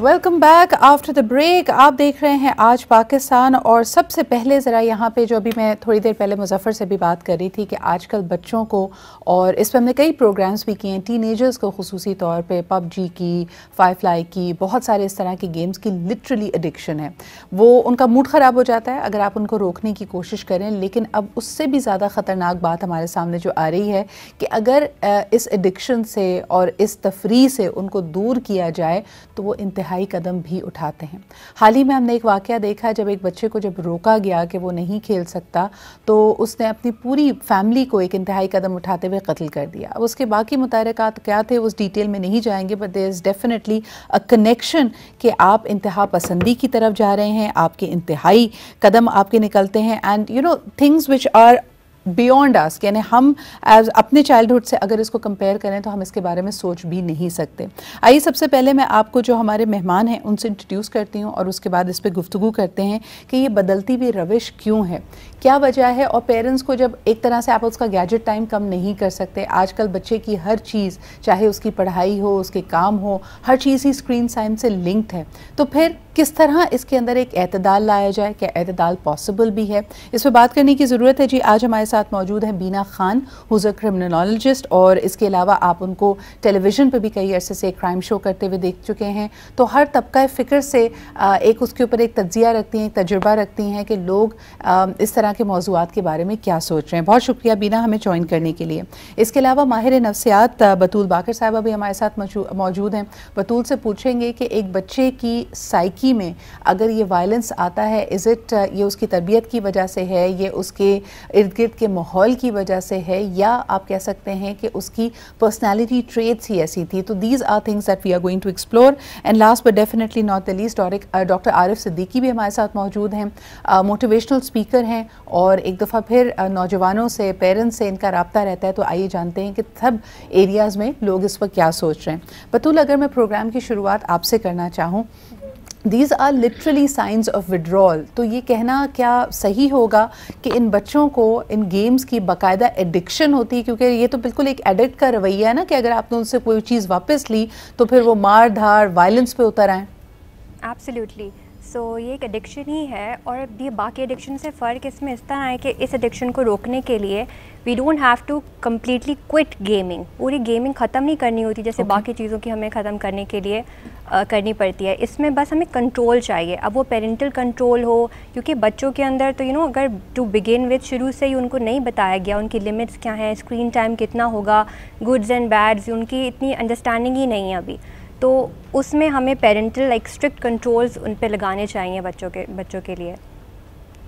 Welcome back after the break. आप देख रहे हैं आज पाकिस्तान। और सबसे पहले ज़रा यहाँ पे जो अभी मैं थोड़ी देर पहले मुज़फ़्फ़र से भी बात कर रही थी कि आजकल बच्चों को, और इस पर हमने कई प्रोग्राम्स भी किए हैं, टीनेजर्स को ख़ुसूसी तौर पे पबजी की, फायरफ्लाई की, बहुत सारे इस तरह की गेम्स की लिटरली एडिक्शन है। वो उनका मूड ख़राब हो जाता है अगर आप उनको रोकने की कोशिश करें, लेकिन अब उससे भी ज़्यादा ख़तरनाक बात हमारे सामने जो आ रही है कि अगर इस एडिक्शन से और इस तफरी से उनको दूर किया जाए तो वो इंतहाई कदम भी उठाते हैं। हाल ही में हमने एक वाक़या देखा, जब एक बच्चे को जब रोका गया कि वो नहीं खेल सकता तो उसने अपनी पूरी फैमिली को एक इंतहाई कदम उठाते हुए कत्ल कर दिया। अब उसके बाकी मुतारकात क्या थे उस डिटेल में नहीं जाएंगे, but there is definitely a connection कि आप इंतहा पसंदी की तरफ जा रहे हैं, आपके इंतहाई कदम आपके निकलते हैं, and you know things which are beyond us, यानी हम एज अपने चाइल्डहुड से अगर इसको कंपेयर करें तो हम इसके बारे में सोच भी नहीं सकते। आइए सबसे पहले मैं आपको जो हमारे मेहमान हैं उनसे इंट्रोड्यूस करती हूँ और उसके बाद इस पर गुफ्तगू करते हैं कि ये बदलती हुई रविश क्यों है, क्या वजह है। और पेरेंट्स को जब एक तरह से आप उसका गैजेट टाइम कम नहीं कर सकते, आजकल बच्चे की हर चीज़, चाहे उसकी पढ़ाई हो, उसके काम हो, हर चीज़ ही स्क्रीन टाइम से लिंक्ड है, तो फिर किस तरह इसके अंदर एक एतदाल लाया जाए, क्या एतदाल पॉसिबल भी है, इस पर बात करने की ज़रूरत है। जी, आज हमारे साथ मौजूद हैं बीना खान, हुज़ अ क्रिमिनोलॉजिस्ट, और इसके अलावा आप उनको टेलीविज़न पर भी कई अरसे से क्राइम शो करते हुए देख चुके हैं, तो हर तबका फ़िक्र से एक उसके ऊपर एक तज्जिया रखती हैं, एक तजुर्बा रखती हैं कि लोग इस तरह के मौज़ूआत के बारे में क्या सोच रहे हैं। बहुत शुक्रिया बीना हमें ज्वाइन करने के लिए। इसके अलावा माहिर नफ्सियात बतूल बाकर साहिबा भी हमारे साथ मौजूद हैं। बतूल से पूछेंगे कि एक बच्चे की साइकी में अगर ये वायलेंस आता है, इज़ इट ये उसकी तरबियत की वजह से है, ये उसके इर्द गिर्द के माहौल की वजह से है, या आप कह सकते हैं कि उसकी पर्सनैलिटी ट्रेट्स ही ऐसी थी। तो these are things that we are going to explore. And last but definitely not the least, doctor Arif Siddiqui भी हमारे साथ मौजूद हैं, मोटिवेशनल स्पीकर हैं, और एक दफ़ा फिर नौजवानों से, पेरेंट्स से इनका रब्ता रहता है, तो आइए जानते हैं कि सब एरियाज़ में लोग इस वक्त क्या सोच रहे हैं। बतूल, अगर मैं प्रोग्राम की शुरुआत आपसे करना चाहूँ, These are literally signs of withdrawal, तो ये कहना क्या सही होगा कि इन बच्चों को इन गेम्स की बाकायदा एडिक्शन होती है, क्योंकि ये तो बिल्कुल एक एडिक्ट का रवैया है ना कि अगर आपने उनसे कोई चीज़ वापस ली तो फिर वो मार धार वायलेंस पे उतर आए। एब्सोल्युटली, सो ये एक एडिक्शन ही है, और ये बाकी एडिक्शन से फ़र्क इसमें इस तरह है कि इस एडिक्शन को रोकने के लिए we don't have to completely quit gaming. पूरी गेमिंग ख़त्म नहीं करनी होती जैसे बाकी चीज़ों की हमें ख़त्म करने के लिए करनी पड़ती है। इसमें बस हमें कंट्रोल चाहिए, अब वो पेरेंटल कंट्रोल हो, क्योंकि बच्चों के अंदर तो अगर टू बिगिन विद शुरू से ही उनको नहीं बताया गया उनकी लिमिट्स क्या हैं, स्क्रीन टाइम कितना होगा, गुड्स एंड बैड्स, उनकी इतनी अंडरस्टैंडिंग ही नहीं है अभी, तो उसमें हमें पेरेंटल स्ट्रिक्ट कंट्रोल्स उन पे लगाने चाहिए बच्चों के लिए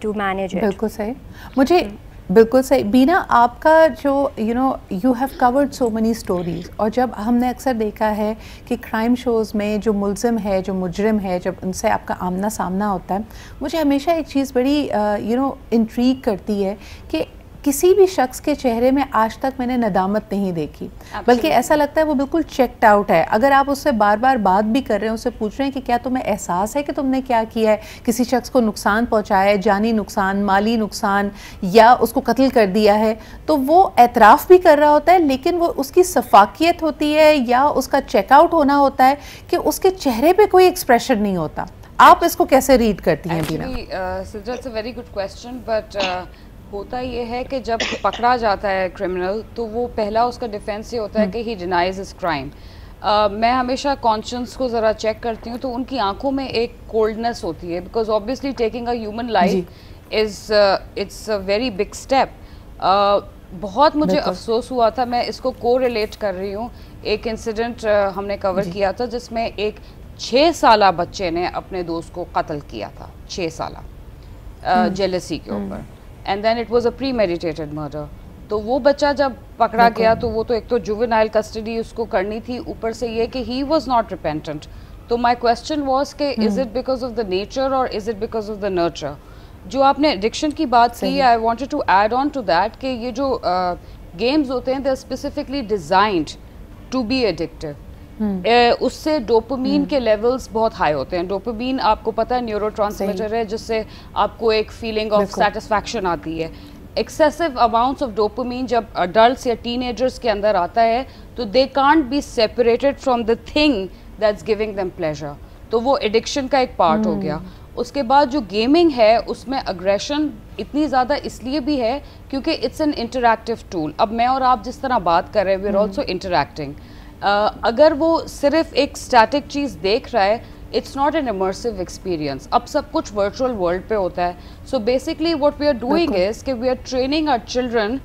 टू मैनेज इट। बिल्कुल सही, मुझे बिल्कुल सही। बीना, आपका जो you have covered so money stories, और जब हमने अक्सर देखा है कि क्राइम शोज़ में जो मुलजिम है, जो मुजरिम है, जब उनसे आपका आमना सामना होता है, मुझे हमेशा एक चीज़ बड़ी इंट्रीग करती है कि किसी भी शख्स के चेहरे में आज तक मैंने नदामत नहीं देखी, बल्कि ऐसा लगता है वो बिल्कुल चेक्ड आउट है। अगर आप उससे बार बार बात भी कर रहे हैं, उससे पूछ रहे हैं कि क्या तुम्हें एहसास है कि तुमने क्या किया है, किसी शख्स को नुकसान पहुंचाया है, जानी नुकसान, माली नुकसान, या उसको कत्ल कर दिया है, तो वो एतराफ़ भी कर रहा होता है, लेकिन वो उसकी सफाकियत होती है या उसका चेकआउट होना होता है कि उसके चेहरे पर कोई एक्सप्रेशन नहीं होता। आप इसको कैसे रीड करती हैं Beena? It's a very good question, but होता ये है कि जब पकड़ा जाता है क्रिमिनल तो वो पहला उसका डिफेंस ये होता है कि ही डिनाइज हिज क्राइम। मैं हमेशा कॉन्शियस को ज़रा चेक करती हूँ, तो उनकी आंखों में एक कोल्डनेस होती है, because obviously taking a human life it's a very big step. बहुत मुझे अफसोस हुआ था, मैं इसको को रिलेट कर रही हूँ, एक इंसिडेंट हमने कवर किया था जिसमें एक 6 साला बच्चे ने अपने दोस्त को कत्ल किया था, 6 साला, जेलसी के ऊपर, and then it was a premeditated murder. तो वो बच्चा जब पकड़ा गया तो वो तो एक तो जुवेनाइल कस्टडी उसको करनी थी, ऊपर से ये कि ही वाज नॉट रिपेंटेंट। तो माय क्वेश्चन वाज कि is it because of the nature और is it because of the nurture. जो आपने एडिक्शन की बात की, I wanted to add on to that कि ये जो गेम्स होते हैं they are specifically designed to be addictive. उससे डोपामीन के लेवल्स बहुत हाई होते हैं। डोपामीन आपको पता है न्यूरोट्रांसमीटर है जिससे आपको एक फीलिंग ऑफ सेटिस्फैक्शन आती है। एक्सेसिव अमाउंट्स ऑफ डोपामीन जब अडल्ट्स या टीनेजर्स के अंदर आता है तो they can't be separated from the thing that's giving them pleasure. तो वो एडिक्शन का एक पार्ट हो गया। उसके बाद जो गेमिंग है उसमें अग्रेशन इतनी ज़्यादा इसलिए भी है क्योंकि इट्स एन इंटरैक्टिव टूल। अब मैं और आप जिस तरह बात कर रहे हैं, वी आर ऑल्सो इंटरैक्टिंग। अगर वो सिर्फ एक स्टैटिक चीज़ देख रहा है, it's not an immersive experience. अब सब कुछ वर्चुअल वर्ल्ड पे होता है। So basically what we are doing is कि we are training our children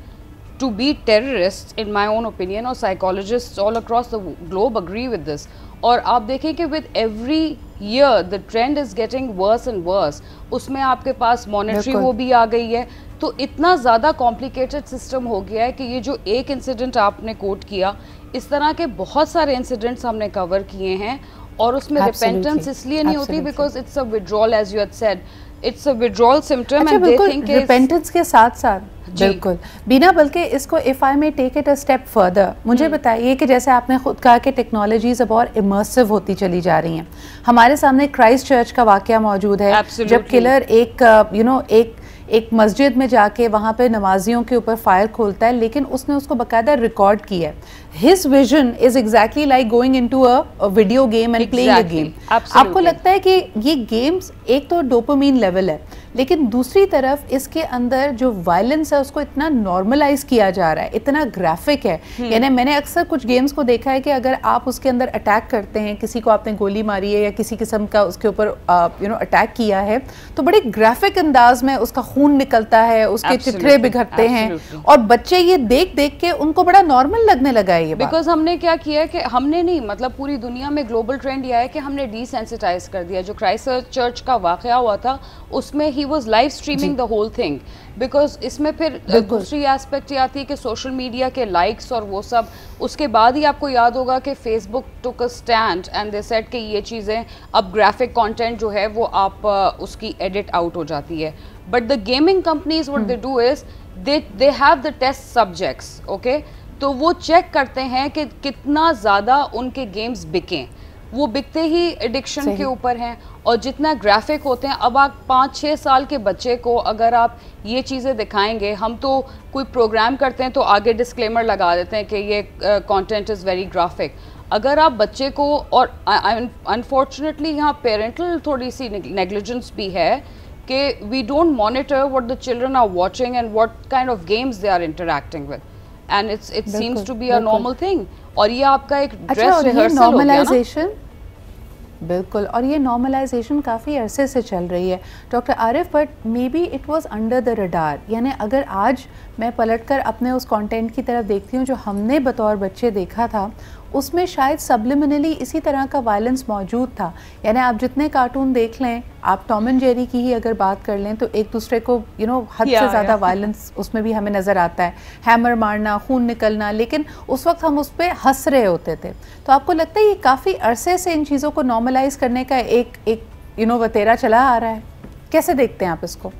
to be terrorists, in my own opinion, और psychologists all across the globe agree with this। और आप देखें कि with every year the trend is getting worse and worse। उसमें आपके पास monetary वो भी आ गई है, तो इतना ज़्यादा कॉम्प्लिकेटेड सिस्टम हो गया है कि ये जो एक इंसिडेंट आपने कोट किया, इस तरह के बहुत सारे इंसिडेंट्स हमने कवर किए हैं। और उसमें रिपेंटेंस इसलिए नहीं होती because it's a withdrawal, as you had said, it's a withdrawal symptom. And they think repentance के साथ साथ बिल्कुल बीना, बल्कि इसको if I may take it a step further, मुझे बताइए कि जैसे आपने खुद कहा कि टेक्नोलॉजीज अब और इमर्सिव होती चली जा रही हैं। हमारे सामने क्राइस्ट चर्च का वाकया मौजूद है। Absolutely. जब किलर एक मस्जिद में जाके वहाँ पे नमाजियों के ऊपर फायर खोलता है, लेकिन उसने उसको बाकायदा रिकॉर्ड किया है। His vision is exactly like going into a video game and playing a game। आपको लगता है कि ये गेम्स एक तो डोपामीन लेवल है, लेकिन दूसरी तरफ इसके अंदर जो वायलेंस है उसको इतना नॉर्मलाइज किया जा रहा है, इतना ग्राफिक है। यानी मैंने अक्सर कुछ गेम्स को देखा है कि अगर आप उसके अंदर अटैक करते हैं, किसी को आपने गोली मारी है या किसी किस्म का उसके ऊपर अटैक किया है, तो बड़े ग्राफिक अंदाज में उसका खून निकलता है, उसके चित्रे बिखरते हैं, और बच्चे ये देख देख के उनको बड़ा नॉर्मल लगने लगा है। बिकॉज हमने क्या किया है कि हमने नहीं, मतलब पूरी दुनिया में ग्लोबल ट्रेंड यह है कि हमने डिसेंसिटाइज कर दिया। जो क्राइस्ट चर्च का वाकया हुआ था उसमें ही was live streaming the whole thing, because इसमें फिर दूसरी एस्पेक्ट ये आती है कि सोशल मीडिया के लाइक्स और वो सब। उसके बाद ही आपको याद होगा कि Facebook took a stand and they said कि ये चीज़ें अब ग्राफिक कंटेंट जो है वो आप उसकी एडिट आउट हो जाती है। But the gaming companies what they do is they have the test subjects, okay, तो वो चेक करते हैं कि कितना ज़्यादा उनके गेम्स बिकें। वो बिकते ही एडिक्शन के ऊपर हैं, और जितना ग्राफिक होते हैं। अब आप 5-6 साल के बच्चे को अगर आप ये चीज़ें दिखाएंगे, हम तो कोई प्रोग्राम करते हैं तो आगे डिस्क्लेमर लगा देते हैं कि ये कंटेंट इज़ वेरी ग्राफिक। अगर आप बच्चे को, और अनफॉर्चुनेटली यहाँ पेरेंटल थोड़ी सी नेग्लिजेंस भी है कि we don't monitor what the children are watching and what kind of games they are interacting with, and it seems to be a normal thing. और ये आपका एक ड्रेस रिहर्सल हो गया ना। बिल्कुल, और ये नॉर्मलाइजेशन काफ़ी अरसे से चल रही है doctor Arif, but may be it was under the radar. यानी अगर आज मैं पलटकर अपने उस कंटेंट की तरफ देखती हूँ जो हमने बतौर बच्चे देखा था, उसमें शायद सबलिमिनली इसी तरह का वायलेंस मौजूद था। यानी आप जितने कार्टून देख लें, आप टॉम एंड जेरी की ही अगर बात कर लें, तो एक दूसरे को हद से ज़्यादा वायलेंस उसमें भी हमें नज़र आता है, हैमर मारना, खून निकलना, लेकिन उस वक्त हम उस पर हंस रहे होते थे। तो आपको लगता है ये काफ़ी अरसे से इन चीज़ों को नॉर्मलाइज करने का एक वतेरा चला आ रहा है? कैसे देखते हैं आप इसको?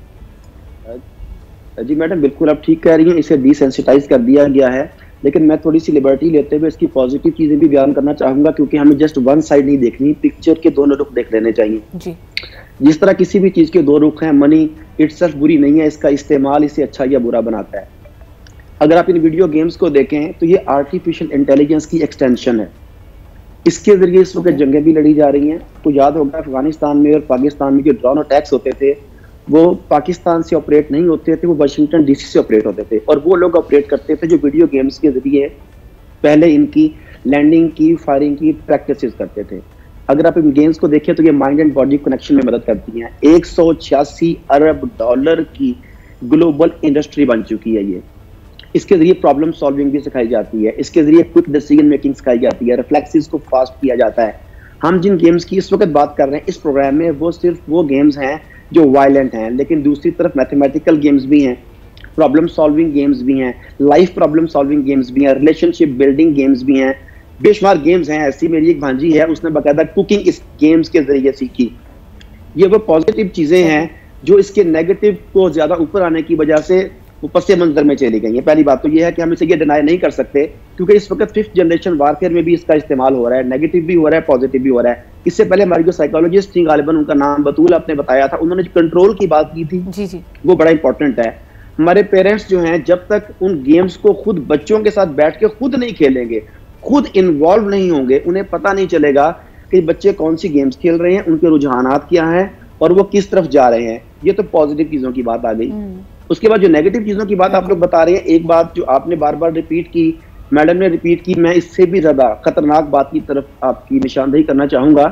जी मैडम, बिल्कुल आप ठीक कह रही हैं, इसे डिसेंसिटाइज कर दिया गया है, लेकिन मैं थोड़ी सी लिबर्टी लेते हुए इसकी पॉजिटिव चीजें भी बयान करना चाहूंगा, क्योंकि हमें जस्ट वन साइड नहीं देखनी, पिक्चर के दोनों रुख देख लेने चाहिए जी। जिस तरह किसी भी चीज के दो रुख हैं, मनी इटसेल्फ बुरी नहीं है, इसका इस्तेमाल इसे अच्छा या बुरा बनाता है। अगर आप इन वीडियो गेम्स को देखें तो ये आर्टिफिशियल इंटेलिजेंस की एक्सटेंशन है। इसके जरिए इस वक्त जंगें भी लड़ी जा रही हैं। तो याद होगा अफगानिस्तान में और पाकिस्तान में जो ड्रोन अटैक्स होते थे, वो पाकिस्तान से ऑपरेट नहीं होते थे, वो वाशिंगटन डीसी से ऑपरेट होते थे, और वो लोग ऑपरेट करते थे जो वीडियो गेम्स के जरिए पहले इनकी लैंडिंग की, फायरिंग की प्रैक्टिसेस करते थे। अगर आप इन गेम्स को देखें तो ये माइंड एंड बॉडी कनेक्शन में मदद करती हैं। 186 अरब डॉलर की ग्लोबल इंडस्ट्री बन चुकी है ये। इसके जरिए प्रॉब्लम सॉल्विंग भी सिखाई जाती है, इसके जरिए क्विक डिसीजन मेकिंग सिखाई जाती है, रिफ्लेक्सेस को फास्ट किया जाता है। हम जिन गेम्स की इस वक्त बात कर रहे हैं इस प्रोग्राम में, वो सिर्फ वो गेम्स हैं जो वायलेंट हैं, लेकिन दूसरी तरफ मैथमेटिकल गेम्स भी हैं, प्रॉब्लम सॉल्विंग गेम्स भी हैं, लाइफ प्रॉब्लम सॉल्विंग गेम्स भी हैं, रिलेशनशिप बिल्डिंग गेम्स भी हैं, बेशुमार गेम्स हैं। ऐसी मेरी एक भांजी है, उसने बाकायदा कुकिंग इस गेम्स के जरिए सीखी। ये वो पॉजिटिव चीजें हैं जो इसके नेगेटिव को ज्यादा ऊपर आने की वजह से पस मंजर में चली गई है। पहली बात तो ये है कि हम इसे ये डिनाई नहीं कर सकते, क्योंकि इस वक्त 5th जनरेशन वारफेयर में भी इसका इस्तेमाल हो रहा है, नेगेटिव भी हो रहा है, पॉजिटिव भी हो रहा है। इससे पहले हमारी जो साइकोलॉजिस्ट थी, गालिबन उनका नाम बतूल आपने बताया था, उन्होंने जो कंट्रोल की बात की थी जी जी, वो बड़ा इंपॉर्टेंट है। हमारे पेरेंट्स जो हैं, जब तक उन गेम्स को खुद बच्चों के साथ बैठ के खुद नहीं खेलेंगे, खुद इन्वॉल्व नहीं होंगे, उन्हें पता नहीं चलेगा कि बच्चे कौन सी गेम्स खेल रहे हैं, उनके रुझानात क्या हैं और वो किस तरफ जा रहे हैं। ये तो पॉजिटिव चीज़ों की बात आ गई। उसके बाद जो नेगेटिव चीज़ों की बात आप लोग बता रहे हैं, एक बात जो आपने बार बार रिपीट की, मैडम ने रिपीट की, मैं इससे भी ज़्यादा खतरनाक बात की तरफ आपकी निशानदेही करना चाहूँगा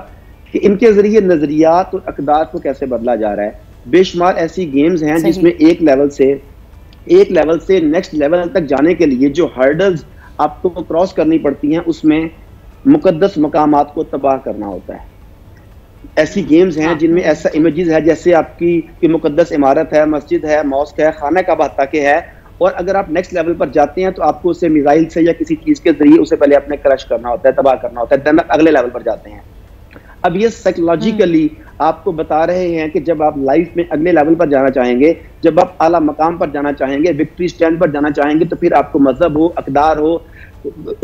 कि इनके ज़रिए नज़रियात और अक़दार को कैसे बदला जा रहा है। बेशुमार ऐसी गेम्स हैं जिसमें एक लेवल से नेक्स्ट लेवल तक जाने के लिए जो हर्डल्स आपको क्रॉस करनी पड़ती हैं, उसमें मुकद्दस मकामात को तबाह करना होता है। ऐसी गेम्स हैं जिनमें ऐसा इमेजेस है जैसे आपकी मुकद्दस इमारत है, मस्जिद है, मॉस्क है, खाना का हत्ता के है, और अगर आप नेक्स्ट लेवल पर जाते हैं तो आपको उसे मिसाइल से या किसी चीज के जरिए उसे पहले अपने क्रश करना होता है, तबाह करना होता है, देन अगले लेवल पर जाते हैं। अब ये साइकोलॉजिकली आपको बता रहे हैं कि जब आप लाइफ में अगले लेवल पर जाना चाहेंगे, जब आप आला मकाम पर जाना चाहेंगे, विक्ट्री स्टैंड पर जाना चाहेंगे, तो फिर आपको मजहब हो, अक़दार हो,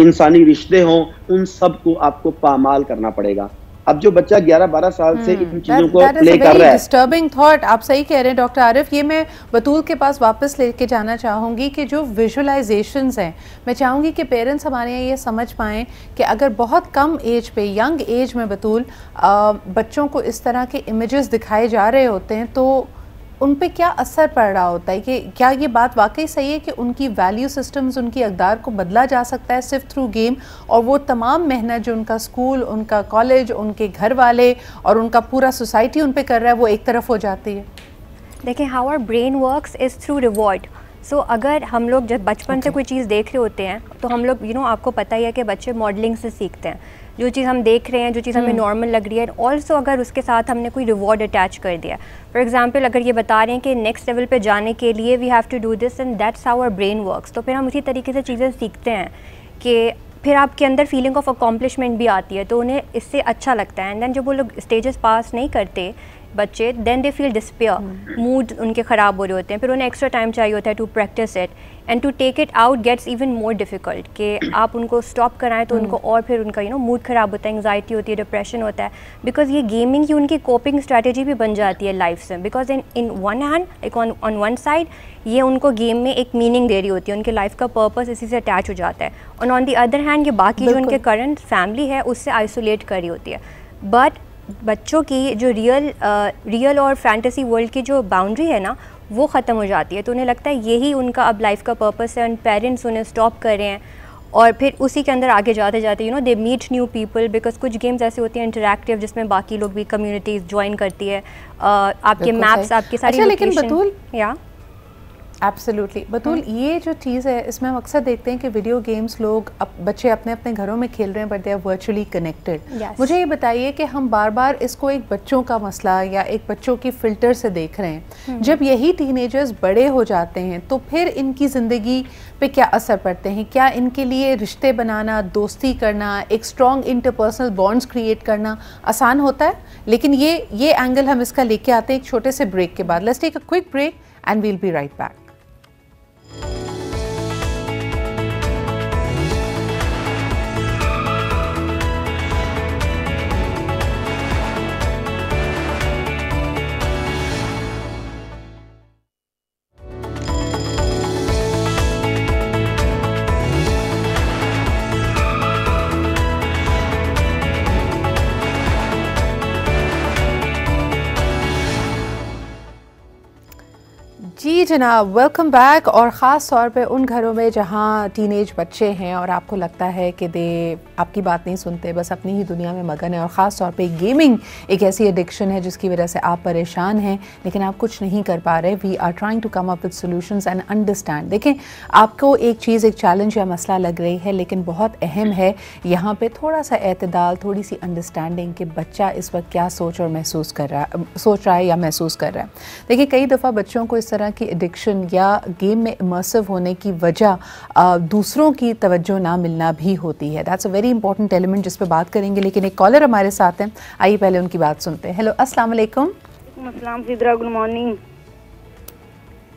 इंसानी रिश्ते हों, उन सब को आपको पामाल करना पड़ेगा। अब जो बच्चा 11-12 साल से इन चीजों को प्ले कर रहा है, डिस्टर्बिंग थॉट, आप सही कह रहे हैं डॉक्टर आरिफ। ये मैं बतूल के पास वापस लेके जाना चाहूँगी कि जो विजुअलाइजेशंस हैं, मैं चाहूँगी कि पेरेंट्स हमारे यहाँ ये समझ पाएँ कि अगर बहुत कम एज पे, यंग एज में बतूल बच्चों को इस तरह के इमेजेस दिखाए जा रहे होते हैं तो उन पे क्या असर पड़ रहा होता है, कि क्या ये बात वाकई सही है कि उनकी वैल्यू सिस्टम्स, उनकी अक़दार को बदला जा सकता है सिर्फ थ्रू गेम, और वो तमाम मेहनत जो उनका स्कूल, उनका कॉलेज, उनके घर वाले और उनका पूरा सोसाइटी उन पे कर रहा है वो एक तरफ हो जाती है? देखिए, how our brain works is through reward. So अगर हम लोग जब बचपन से कोई चीज़ देख रहे होते हैं तो हम लोग आपको पता ही है कि बच्चे मॉडलिंग से सीखते हैं। जो चीज़ हम देख रहे हैं, जो चीज़ हमें नॉर्मल लग रही है, ऑल्सो अगर उसके साथ हमने कोई रिवॉर्ड अटैच कर दिया, फॉर एग्जांपल अगर ये बता रहे हैं कि नेक्स्ट लेवल पे जाने के लिए we have to do this and that's how our brain works, तो फिर हम उसी तरीके से चीज़ें सीखते हैं कि फिर आपके अंदर फीलिंग ऑफ अकॉम्प्लिशमेंट भी आती है, तो उन्हें इससे अच्छा लगता है। एंड देन जब वो लोग स्टेजेस पास नहीं करते बच्चे, then they feel despair, mood उनके ख़राब हो रहे होते हैं, फिर उन्हें एक्स्ट्रा टाइम चाहिए होता है to practise it and to take it out gets even more difficult, कि आप उनको स्टॉप कराएं तो उनको और फिर उनका मूड ख़राब होता है, एंग्जाइटी होती है, डिप्रेशन होता है, बिकॉज ये गेमिंग की उनकी कोपिंग स्ट्रैटेजी भी बन जाती है लाइफ से। Because in one hand, like on one side ये उनको गेम में एक मीनिंग दे रही होती है, उनके लाइफ का पर्पस इसी से अटैच हो जाता है, और ऑन दी अदर हैंड ये बाकी जो उनके करंट फैमिली है उससे आइसोलेट कर रही होती है। बट बच्चों की जो रियल और फैंटेसी वर्ल्ड की जो बाउंड्री है ना, वो ख़त्म हो जाती है, तो उन्हें लगता है यही उनका अब लाइफ का पर्पस है, एंड पेरेंट्स उन्हें स्टॉप कर रहे हैं, और फिर उसी के अंदर आगे जाते जाते they meet new people, because कुछ गेम्स ऐसे होती हैं इंटरैक्टिव जिसमें बाकी लोग भी कम्युनिटीज़ ज्वाइन करती है, आपके मैप्स, आपकी सारी लेकिन बतूल या एब्सोल्युटली बतूल, ये जो चीज़ है इसमें हम अक्सर देखते हैं कि वीडियो गेम्स लोग बच्चे अपने अपने घरों में खेल रहे हैं, but they are virtually connected. मुझे ये बताइए कि हम बार बार इसको एक बच्चों का मसला या एक बच्चों की फ़िल्टर से देख रहे हैं, जब यही टीनेजर्स बड़े हो जाते हैं तो फिर इनकी ज़िंदगी पे क्या असर पड़ते हैं? क्या इनके लिए रिश्ते बनाना, दोस्ती करना, एक स्ट्रॉन्ग इंटरपर्सनल बॉन्ड्स क्रिएट करना आसान होता है? लेकिन ये एंगल हम इसका लेके आते हैं एक छोटे से ब्रेक के बाद। Let's take a quick break and we'll be right back. जी जनाब, वेलकम बैक। और ख़ास तौर पे उन घरों में जहाँ टीनेज बच्चे हैं और आपको लगता है कि आपकी बात नहीं सुनते, बस अपनी ही दुनिया में मगन है, और ख़ास तौर पे गेमिंग एक ऐसी एडिक्शन है जिसकी वजह से आप परेशान हैं लेकिन आप कुछ नहीं कर पा रहे। We are trying to come up with solutions and understand. देखें, आपको एक चीज़, एक चैलेंज या मसला लग रही है, लेकिन बहुत अहम है यहाँ पे थोड़ा सा एतदाल, थोड़ी सी अंडरस्टैंडिंग कि बच्चा इस वक्त क्या सोच रहा है या महसूस कर रहा है। देखिए, कई दफ़ा बच्चों को इस तरह की एडिक्शन या गेम में इमर्सिव होने की वजह दूसरों की तवज्जो ना मिलना भी होती है। That's a very important element जिस पे बात करेंगे, लेकिन एक कॉलर हमारे साथ हैं, आइए पहले उनकी बात सुनते हैं। हेलो, अस्सलाम वालेकुम। अस्सलाम Sidra, good morning.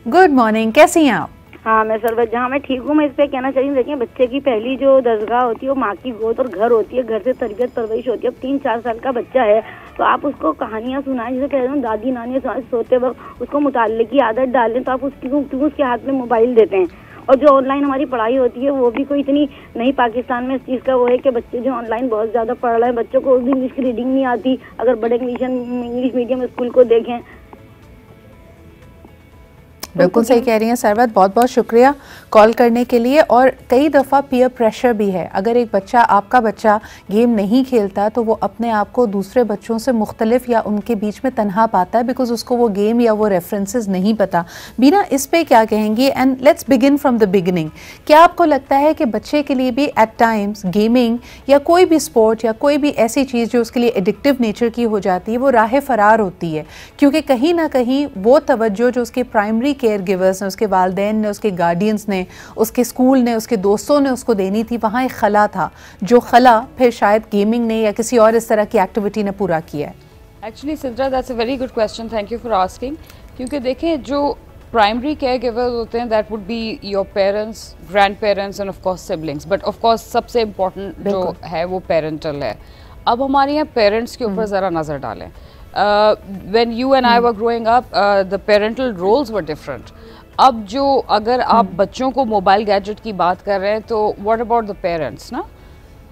Good morning, कैसी हैं आप? हाँ, मैं सरबत जहाँ मैं ठीक हूँ। मैं इस पे कहना चाहिए, देखिए बच्चे की पहली जो दरगाह होती है वो माँ की गोद और घर होती है, घर से तरबियत परवरिश होती है। अब 3-4 साल का बच्चा है तो आप उसको कहानियाँ सुनाएं, जैसे कह रहे हो दादी नानी सोते वक्त उसको मुताल्ले की आदत डालें, तो आप उसको क्यों उसके हाथ में मोबाइल देते हैं? और जो ऑनलाइन हमारी पढ़ाई होती है वो भी कोई इतनी नहीं पाकिस्तान में इस चीज़ का वो है कि बच्चे जो ऑनलाइन बहुत ज़्यादा पढ़ रहे हैं, बच्चों को इंग्लिश की रीडिंग नहीं आती अगर बड़े इंग्लिश मीडियम स्कूल को देखें। बिल्कुल सही कह रही हैं सरवत, बहुत बहुत शुक्रिया कॉल करने के लिए। और कई दफ़ा पीयर प्रेशर भी है, अगर एक बच्चा, आपका बच्चा गेम नहीं खेलता तो वो अपने आप को दूसरे बच्चों से मुख्तलिफ या उनके बीच में तन्हा पाता है बिकॉज उसको वो गेम या वो रेफरेंसेस नहीं पता। बीना, इस पे क्या कहेंगी? And let's begin from the beginning. क्या आपको लगता है कि बच्चे के लिए भी एट टाइम्स गेमिंग या कोई भी स्पोर्ट या कोई भी ऐसी चीज़ जो उसके लिए एडिक्टिव नेचर की हो जाती है वो राह फरार होती है, क्योंकि कहीं ना कहीं वो तवज्जो जो उसके प्राइमरी केयर गिवर्स ने, उसके वालिदैन ने, उसके गार्डियंस ने, उसके स्कूल ने, उसके दोस्तों ने उसको देनी थी, वहाँ एक खला था जो खला फिर शायद गेमिंग ने या किसी और इस तरह की एक्टिविटी ने पूरा किया है। Actually Sidra, that's a very good question, thank you for asking. क्योंकि देखें, जो प्राइमरी केयर गिवर्स होते हैं that would be your parents, grand parents and of course siblings, but of course सबसे इम्पोर्टेंट जो है वो पेरेंटल है। अब हमारे यहाँ पेरेंट्स के ऊपर ज़रा नज़र डालें। when you and I were growing up, the parental roles were different. अब जो अगर आप बच्चों को मोबाइल गैजेट की बात कर रहे हैं तो what about the parents, ना?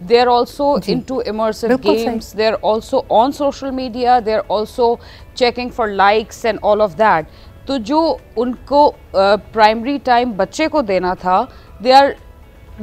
They are also into immersive games. They are also on social media. They are also checking for likes and all of that. तो जो उनको primary time बच्चे को देना था, they are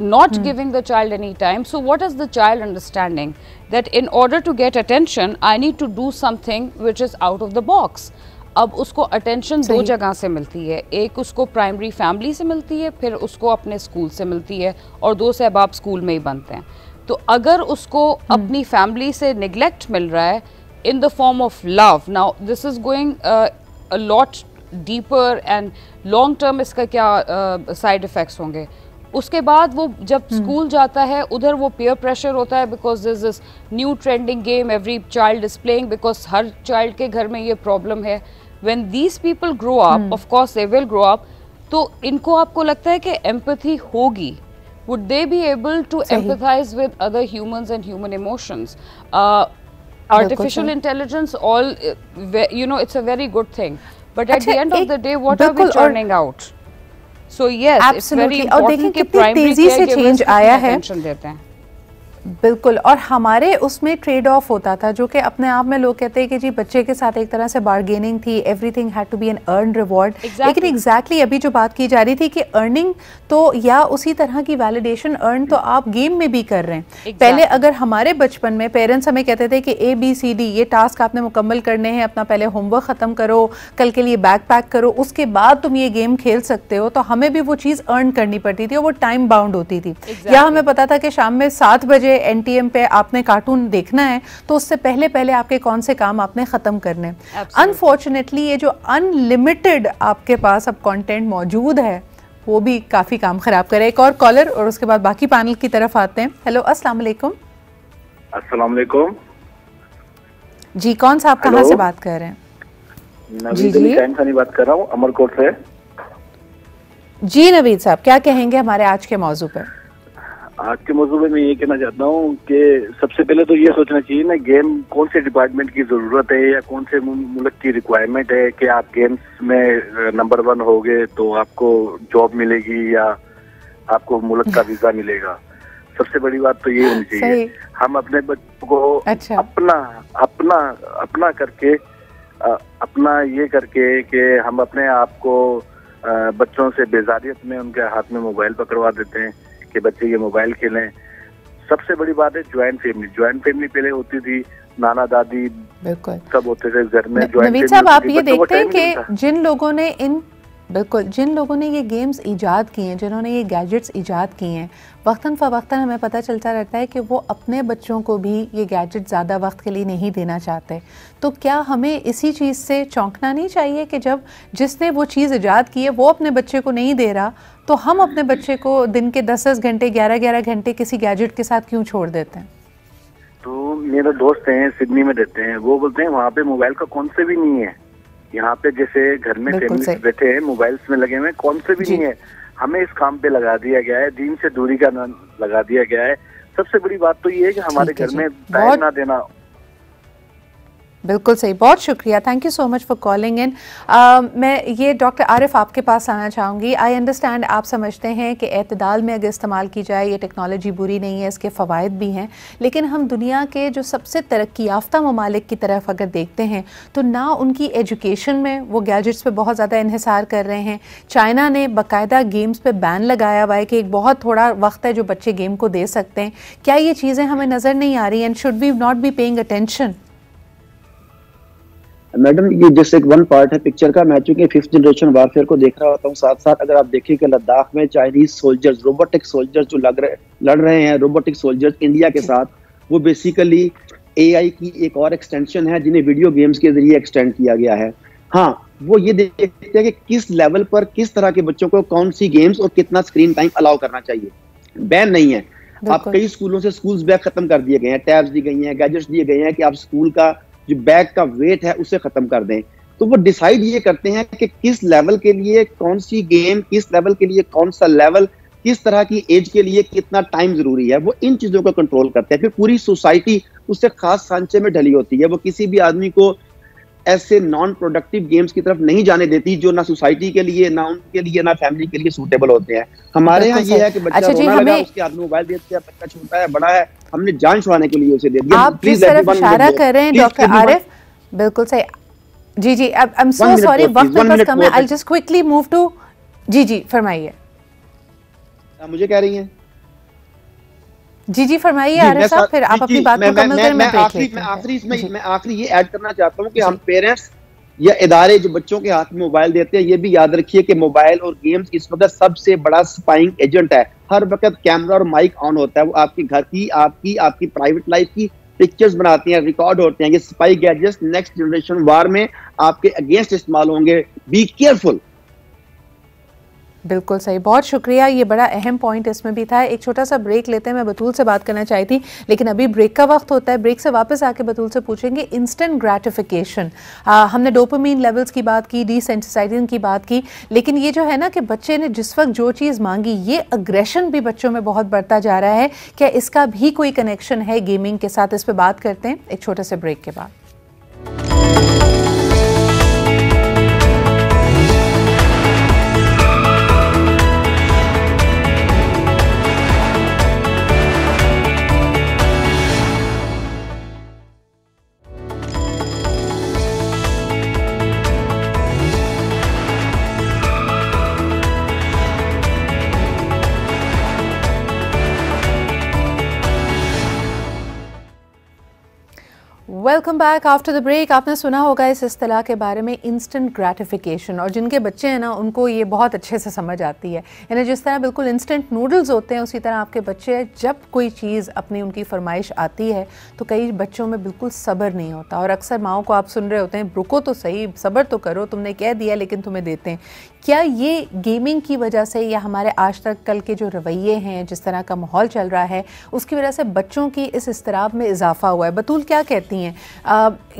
not giving the child any time. So what is the child understanding? That in order to get attention, I need to do something which is out of the box. अब उसको attention दो जगह से मिलती है, एक उसको primary family से मिलती है, फिर उसको अपने school से मिलती है, और दो से अब school में ही बनते हैं। तो अगर उसको अपनी family से neglect मिल रहा है in the form of love, now this is going a lot deeper and long term इसका क्या side effects होंगे। उसके बाद वो जब स्कूल जाता है उधर वो peer pressure होता है because there's this new trending game every child is playing, because her child के घर में ये problem है। When these people grow up, of course they will grow up, तो इनको आपको लगता है कि empathy होगी? Would they be able to empathize with other humans and human emotions? Artificial intelligence, all you know, it's a very good thing, but at the end of the day, what are we churning out? So yes, it's very important कि primary caregivers attention देते हैं। बिल्कुल, और हमारे उसमें trade off होता था जो कि अपने आप में लोग कहते हैं कि जी बच्चे के साथ एक तरह से बार्गेनिंग थी, everything had to be an earn reward. लेकिन एग्जैक्टली अभी जो बात की जा रही थी कि अर्निंग तो या उसी तरह की वैलिडेशन अर्न तो आप गेम में भी कर रहे हैं। पहले अगर हमारे बचपन में पेरेंट्स हमें कहते थे कि ABCD ये टास्क आपने मुकम्मल करने हैं, अपना पहले होमवर्क ख़त्म करो, कल के लिए बैग पैक करो, उसके बाद तुम ये गेम खेल सकते हो, तो हमें भी वो चीज़ अर्न करनी पड़ती थी और वो टाइम बाउंड होती थी। या हमें पता था कि शाम में 7 बजे NTM पे आपने कार्टून देखना है तो उससे पहले पहले आपके कौन से काम आपने ख़त्म करने हैं। अनफॉर्चुनेटली ये जो अनलिमिटेड आपके पास अब कंटेंट मौजूद है वो भी काफ़ी काम ख़राब करे। एक और कॉलर और उसके बाद बाकी पैनल की तरफ आते हैं। हेलो, अस्सलाम वालेकुम। अस्सलाम वालेकुम जी, कौन सा आप कहाँ से बात कर रहे हैं? जी बात कर रहा हूँ, अमरकोट से। जी नवीद साहब, क्या कहेंगे हमारे आज के मौजू पर? आज के मौजू में मैं ये कहना चाहता हूँ कि सबसे पहले तो ये सोचना चाहिए ना, गेम कौन से डिपार्टमेंट की जरूरत है या कौन से मुल्क की रिक्वायरमेंट है कि आप गेम्स में नंबर 1 होगे तो आपको जॉब मिलेगी या आपको मुल्क का वीजा मिलेगा। सबसे बड़ी बात तो ये होनी चाहिए हम अपने बच्चों को अपना करके अपना ये करके कि हम अपने आप को बच्चों से बेजारियत में उनके हाथ में मोबाइल पकड़वा देते हैं कि बच्चे ये मोबाइल खेलें। सबसे बड़ी बात है ज्वाइंट फैमिली पहले होती थी, नाना दादी सब होते थे घर में। नवीद साहब, आप ये देखते हैं कि जिन लोगों ने ये गेम्स ईजाद किए हैं, जिन्होंने ये गैजेट्स ईजाद किए हैं, वक्तन फ़वक्तन हमें पता चलता रहता है कि वो अपने बच्चों को भी ये गैजेट ज़्यादा वक्त के लिए नहीं देना चाहते। तो क्या हमें इसी चीज़ से चौंकना नहीं चाहिए कि जब जिसने वो चीज़ ईजाद की है वो अपने बच्चे को नहीं दे रहा, तो हम अपने बच्चे को दिन के 10-10 घंटे 11-11 घंटे किसी गैजेट के साथ क्यों छोड़ देते हैं? तो मेरे दोस्त हैं सिडनी में रहते हैं, वो बोलते हैं वहाँ पे मोबाइल का कौन से भी नहीं है। यहाँ पे जैसे घर में फैमिली बैठे हैं मोबाइल्स में लगे हुए, कौन से भी नहीं है। हमें इस काम पे लगा दिया गया है, दीन से दूरी का लगा दिया गया है। सबसे बड़ी बात तो ये है कि हमारे घर में टाइम ना देना। बिल्कुल सही, बहुत शुक्रिया, thank you so much for calling in. मैं ये डॉक्टर आरिफ आपके पास आना चाहूँगी। आई अंडरस्टैंड, आप समझते हैं कि एतदाल में अगर इस्तेमाल की जाए ये टेक्नोलॉजी बुरी नहीं है, इसके फ़वाइद भी हैं, लेकिन हम दुनिया के जो सबसे तरक्की याफ्ता ममालिक की तरफ अगर देखते हैं तो ना उनकी एजुकेशन में वो गैजेट्स पे बहुत ज़्यादा इन्हिसार कर रहे हैं। चाइना ने बाकायदा गेम्स पे बैन लगाया हुआ है कि एक बहुत थोड़ा वक्त है जो बच्चे गेम को दे सकते हैं। क्या ये चीज़ें हमें नज़र नहीं आ रही and should we not be paying attention? Madam, ये जैसे एक वन पार्ट है पिक्चर का। मैं चूंकि 5th जनरेशन वारफेयर को देख रहा होता हूँ, साथ साथ अगर आप देखें कि लद्दाख में चाइनीज सोल्जर्स, रोबोटिक सोल्जर्स जो लड़ रहे हैं, रोबोटिक सोल्जर्स इंडिया के साथ, वो बेसिकली एआई की एक और एक्सटेंशन है जिन्हें वीडियो गेम्स के जरिए एक्सटेंड किया गया है। हाँ, वो ये देखते हैं कि किस लेवल पर किस तरह के बच्चों को कौन सी गेम्स और कितना स्क्रीन टाइम अलाउ करना चाहिए। बैन नहीं है। आप कई स्कूलों से स्कूल्स बैग खत्म कर दिए गए हैं, टैब्स दी गई हैं, गैजेट्स दिए गए हैं कि आप स्कूल का जो बैग का वेट है उसे खत्म कर दें। तो वो डिसाइड ये करते हैं कि किस लेवल के लिए कौन सी गेम, किस लेवल के लिए कौन सा लेवल, किस तरह की एज के लिए कितना टाइम जरूरी है, वो इन चीजों को कंट्रोल करते हैं। फिर पूरी सोसाइटी उससे खास सांचे में ढली होती है। वो किसी भी आदमी को ऐसे नॉन प्रोडक्टिव गेम्स की तरफ नहीं जाने देती जो ना सोसाइटी के लिए, ना उनके लिए, ना फैमिली के लिए सूटेबल होते हैं। हमारे यहाँ ये है कि बच्चा रोना लगा, उसके हाथ में मोबाइल दे दिया, बच्चा छोटा है बड़ा है, हमने जान छुड़ाने के लिए उसे दे दिया। आप किस तरफ इशारा कर रहे हैं डॉक्टर आरिफ? बिल्कुल सही। जी जी, आई एम सो सॉरी, वक्त में बस कम है। I just quickly move to, जी फरमाइए। मुझे कह रही हैं? जी फरमाइए आरिफ साहब, फिर आप अपनी बात मुकम्मल करें। मैं आखिरी ये ऐड करना चाहता हूँ कि हम पेरेंट्स या इदारे जो बच्चों के हाथ में मोबाइल देते हैं, ये भी याद रखिए कि मोबाइल और गेम्स इस वक्त सबसे बड़ा स्पाइंग एजेंट है। हर वक्त कैमरा और माइक ऑन होता है, वो आपके घर की, आपकी प्राइवेट लाइफ की पिक्चर्स बनाती हैं, रिकॉर्ड होते हैं। ये स्पाई गैजेट्स नेक्स्ट जनरेशन वार में आपके अगेंस्ट इस्तेमाल होंगे। Be careful. बिल्कुल सही, बहुत शुक्रिया। ये बड़ा अहम पॉइंट इसमें भी था। एक छोटा सा ब्रेक लेते हैं, मैं बतूल से बात करना चाही थी लेकिन अभी ब्रेक का वक्त होता है। ब्रेक से वापस आके बतूल से पूछेंगे इंस्टेंट ग्रेटिफिकेशन। हमने डोपामीन लेवल्स की बात की, डीसेंसिटाइजिंग की बात की, लेकिन ये जो है ना कि बच्चे ने जिस वक्त जो चीज़ मांगी, ये अग्रेशन भी बच्चों में बहुत बढ़ता जा रहा है। क्या इसका भी कोई कनेक्शन है गेमिंग के साथ? इस पर बात करते हैं एक छोटे से ब्रेक के बाद। Welcome back after the break. आपने सुना होगा इस इस्तिलाह के बारे में, इंस्टेंट ग्रेटिफिकेशन, और जिनके बच्चे हैं ना उनको ये बहुत अच्छे से समझ आती है। यानी जिस तरह बिल्कुल इंस्टेंट नूडल्स होते हैं, उसी तरह आपके बच्चे जब कोई चीज़ अपनी उनकी फरमाइश आती है तो कई बच्चों में बिल्कुल सब्र नहीं होता, और अक्सर माओ को आप सुन रहे होते हैं, रुको तो सही, सब्र तो करो, तुमने कह दिया लेकिन तुम्हें देते हैं। क्या ये गेमिंग की वजह से या हमारे आज तक कल के जो रवैये हैं, जिस तरह का माहौल चल रहा है, उसकी वजह से बच्चों की इस इस्तिराब में इजाफा हुआ है? बतूल क्या कहती हैं?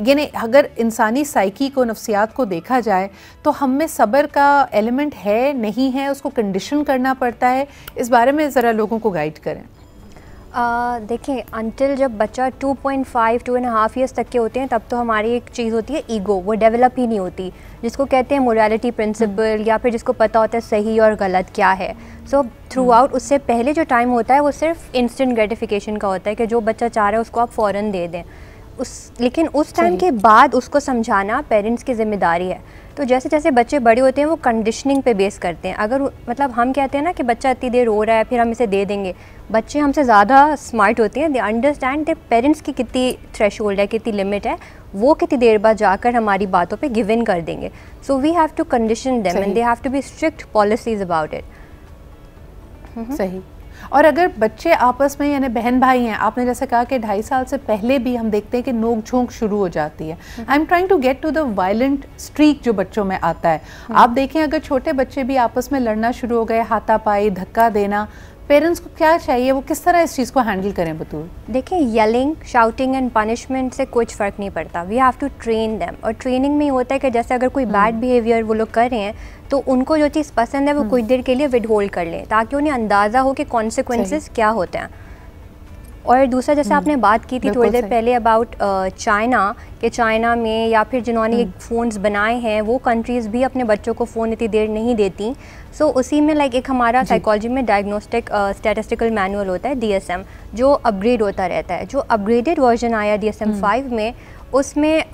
यानी अगर इंसानी साइकी को, नफ्सियात को देखा जाए तो हम में सब्र का एलिमेंट है, नहीं है, उसको कंडीशन करना पड़ता है? इस बारे में ज़रा लोगों को गाइड करें। देखें, अंटिल जब बच्चा 2.5-2.5 ईयर्स तक के होते हैं, तब तो हमारी एक चीज़ होती है ईगो, वो डेवलप ही नहीं होती, जिसको कहते हैं मोरालिटी प्रिंसिपल, या फिर जिसको पता होता है सही और गलत क्या है। सो थ्रू आउट उससे पहले जो टाइम होता है वो सिर्फ इंस्टेंट ग्रेटिफिकेशन का होता है कि जो बच्चा चाह रहा है उसको आप फ़ौरन दे दें। लेकिन उस टाइम के बाद उसको समझाना पेरेंट्स की ज़िम्मेदारी है। तो जैसे जैसे बच्चे बड़े होते हैं वो कंडीशनिंग पे बेस करते हैं। अगर मतलब हम कहते हैं ना कि बच्चा इतनी देर रो रहा है फिर हम इसे दे देंगे, बच्चे हमसे ज़्यादा स्मार्ट होते हैं, दे अंडरस्टैंड दे पेरेंट्स की कितनी थ्रेशोल्ड है, कितनी लिमिट है, वो कितनी देर बाद जाकर हमारी बातों पे गिव इन कर देंगे। So we have to condition them and they have to be strict policies about it. सही। और अगर बच्चे आपस में, यानी बहन भाई हैं, आपने जैसे कहा कि 2.5 साल से पहले भी हम देखते हैं कि नोक झोंक शुरू हो जाती है। I am trying to get to the violent streak जो बच्चों में आता है। आप देखें अगर छोटे बच्चे भी आपस में लड़ना शुरू हो गए, हाथापाई, धक्का देना, पेरेंट्स को क्या चाहिए, वो किस तरह इस चीज़ को हैंडल करें? बतूल देखिए, येलिंग, शाउटिंग एंड पनिशमेंट से कुछ फ़र्क नहीं पड़ता। We have to train them, और ट्रेनिंग में ही होता है कि जैसे अगर कोई बैड बिहेवियर वो लोग कर रहे हैं तो उनको जो चीज़ पसंद है वो कुछ देर के लिए विद होल्ड कर लें, ताकि उन्हें अंदाज़ा हो कि कॉन्सिक्वेंसेस क्या होते हैं। और दूसरा जैसे आपने बात की थी थोड़ी देर पहले अबाउट चाइना, कि चाइना में या फिर जिन्होंने फ़ोन्स बनाए हैं वो कंट्रीज़ भी अपने बच्चों को फ़ोन इतनी देर नहीं देती। सो उसी में लाइक एक हमारा साइकोलॉजी में डायग्नोस्टिक स्टैटिस्टिकल मैनुअल होता है DSM, जो अपग्रेड होता रहता है। जो अपग्रेडेड वर्जन आया DSM 5 में, उसमें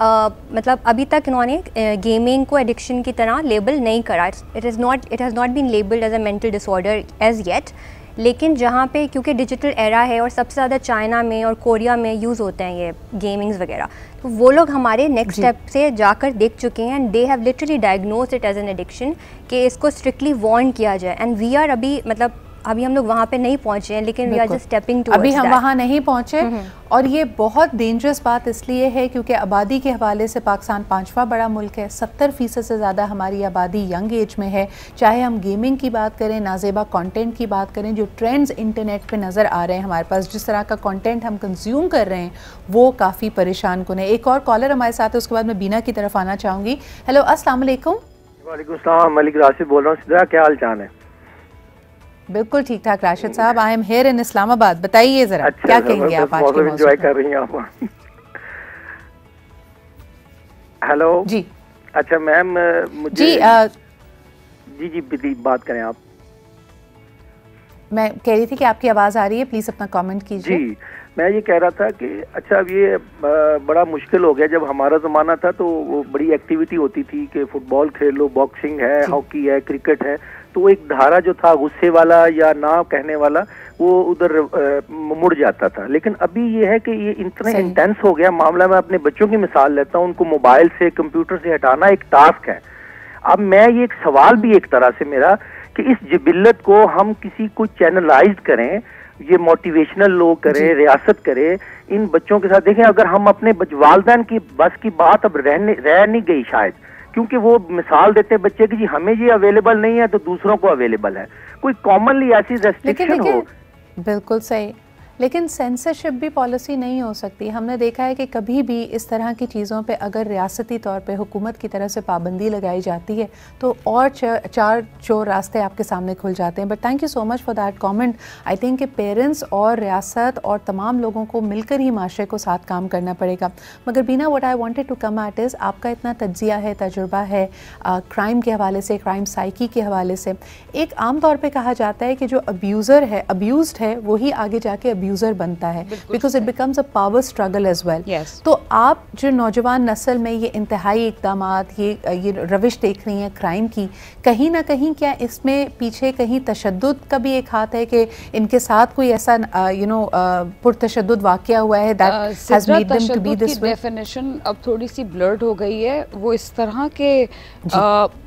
मतलब अभी तक इन्होंने गेमिंग को एडिक्शन की तरह लेबल नहीं करा। It has not been labelled as a mental disorder as yet. लेकिन जहाँ पे क्योंकि डिजिटल एरा है और सबसे ज़्यादा चाइना में और कोरिया में यूज़ होते हैं ये गेमिंग्स वगैरह, तो वो लोग हमारे नेक्स्ट स्टेप से जाकर देख चुके हैं and they have literally diagnosed it as an addiction कि इसको स्ट्रिक्टली वार्न किया जाए। एंड वी आर अभी हम लोग वहाँ पे नहीं पहुँचे हैं, लेकिन we are just stepping towards अभी हम वहाँ नहीं पहुँचे। और ये बहुत डेंजरस बात इसलिए है क्योंकि आबादी के हवाले से पाकिस्तान 5वां बड़ा मुल्क है। 70% से ज़्यादा हमारी आबादी यंग एज में है। चाहे हम गेमिंग की बात करें, नाजेबा कंटेंट की बात करें, जो ट्रेंड्स इंटरनेट पे नज़र आ रहे हैं हमारे पास, जिस तरह का कंटेंट हम कंज्यूम कर रहे हैं, वो काफ़ी परेशान कुन है। एक और कॉलर हमारे साथ है, उसके बाद मैं बीना की तरफ आना चाहूँगी। हेलो, अस्सलाम वालेकुम। वालेकुम सलाम, मलिक राशिद बोल रहा हूँ। सिद्रा, क्या हाल चाल है? बिल्कुल ठीक ठाक राशिद साहब, I am here in Islamabad. बताइए जरा, अच्छा, क्या कहेंगे आप आज के एंजॉय कर रही हैं आप? हेलो जी। अच्छा मैम, मुझे जी प्लीज बात करें आप। मैं कह रही थी कि आपकी आवाज़ आ रही है, प्लीज़ अपना कमेंट कीजिए। जी, मैं ये कह रहा था कि अच्छा अब ये बड़ा मुश्किल हो गया। जब हमारा ज़माना था तो वो बड़ी एक्टिविटी होती थी कि फुटबॉल खेल लो, बॉक्सिंग है, हॉकी है, क्रिकेट है, तो एक धारा जो था गुस्से वाला या ना कहने वाला वो उधर मुड़ जाता था। लेकिन अभी ये है कि ये इतना इंटेंस हो गया मामला। मैं अपने बच्चों की मिसाल लेता हूँ, उनको मोबाइल से, कंप्यूटर से हटाना एक टास्क है। अब मैं ये एक सवाल भी एक तरह से मेरा कि इस जिबिल्लत को हम किसी को चैनलाइज करें, ये मोटिवेशनल लोग करें, रियासत करे इन बच्चों के साथ। देखें, अगर हम अपने वालिदैन की बस की बात अब रह नहीं गई शायद, क्योंकि वो मिसाल देते हैं बच्चे की जी हमें ये अवेलेबल नहीं है तो दूसरों को अवेलेबल है। कोई कॉमनली ऐसी रेस्ट्रिक्शन हो। बिल्कुल सही, लेकिन सेंसरशिप भी पॉलिसी नहीं हो सकती। हमने देखा है कि कभी भी इस तरह की चीज़ों पे अगर रियासती तौर पे हुकूमत की तरफ से पाबंदी लगाई जाती है तो और चार चोर रास्ते आपके सामने खुल जाते हैं। But thank you so much for that comment. I think कि पेरेंट्स और रियासत और तमाम लोगों को मिलकर ही माशरे को साथ काम करना पड़ेगा। मगर Beena, what I wanted to come at is, आपका इतना तज्जिया है, तजुर्बा है क्राइम के हवाले से, क्राइम साइकी के हवाले से। एक आम तौर पर कहा जाता है कि जो अब्यूज़र है, अब्यूज़ड है, वही आगे जाके यूज़र बनता है, because it becomes a power struggle as well. तो आप जो नौजवान नस्ल में ये इंतहाई इक़दामात, ये रविश देख रही हैं क्राइम की, कहीं ना कहीं क्या इसमें पीछे कहीं तशद्दुद का भी एक हाथ है कि इनके साथ कोई ऐसा पुरतशद्दुद वाक़या हुआ है that has made them to be this way? Definition अब थोड़ी सी ब्लर्ड हो गई है। वो इस तरह के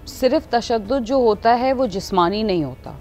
सिर्फ तशद्दुद जो होता है वो जिस्मानी नहीं होता,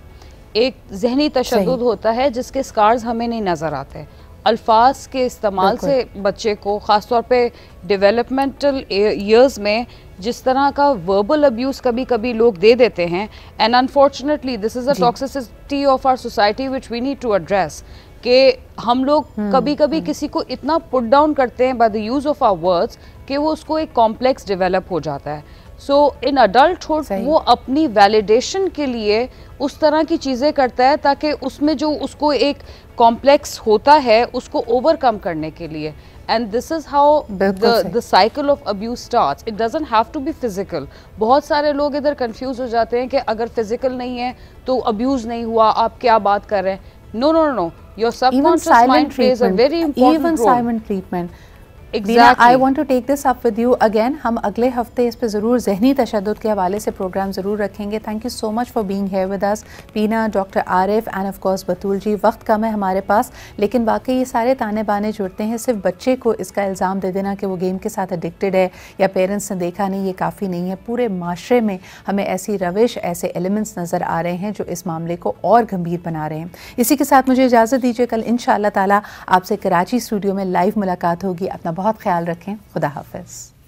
एक जहनी तशद्दुद होता है जिसके स्कार्स हमें नहीं नज़र आते। अल्फाज के इस्तेमाल से बच्चे को ख़ासतौर पे डेवलपमेंटल ईयर्स में जिस तरह का वर्बल अब्यूज़ कभी कभी लोग दे देते हैं, and unfortunately this is a toxicity of our society which we need to address. कि हम लोग कभी कभी किसी को इतना पुट डाउन करते हैं by the use of our words कि वो उसको एक कॉम्प्लेक्स डेवलप हो जाता है। सो इन अडल्टहुड वो अपनी वैलिडेशन के लिए उस तरह की चीज़ें करता है ताकि उसमें जो उसको एक कॉम्प्लेक्स होता है उसको ओवरकम करने के लिए। And this is how the cycle of abuse starts. It doesn't have to be physical. बहुत सारे लोग इधर कंफ्यूज हो जाते हैं कि अगर फिजिकल नहीं है तो अब्यूज नहीं हुआ, आप क्या बात कर रहे हैं। No no no, your subconscious mind plays a very important role. Silent treatment. I want to take this up with you again. हम अगले हफ्ते इस पे ज़रूर जहनी तशद्दुद के हवाले से प्रोग्राम ज़रूर रखेंगे। Thank you so much for being here with us Beena, doctor Arif and of course Batool ji. वक्त कम है हमारे पास, लेकिन वाकई ये सारे ताने बाने जुड़ते हैं। सिर्फ बच्चे को इसका इल्ज़ाम दे देना कि वो गेम के साथ एडिक्टेड है या पेरेंट्स ने देखा नहीं, ये काफ़ी नहीं है। पूरे माशरे में हमें ऐसी रविश, ऐसे एलिमेंट्स नज़र आ रहे हैं जो इस मामले को और गंभीर बना रहे हैं। इसी के साथ मुझे इजाज़त दीजिए। कल इंशाअल्लाह ताला आपसे कराची स्टूडियो में लाइव मुलाकात होगी। अपना बहुत ख्याल रखें। खुदा हाफ़िज़।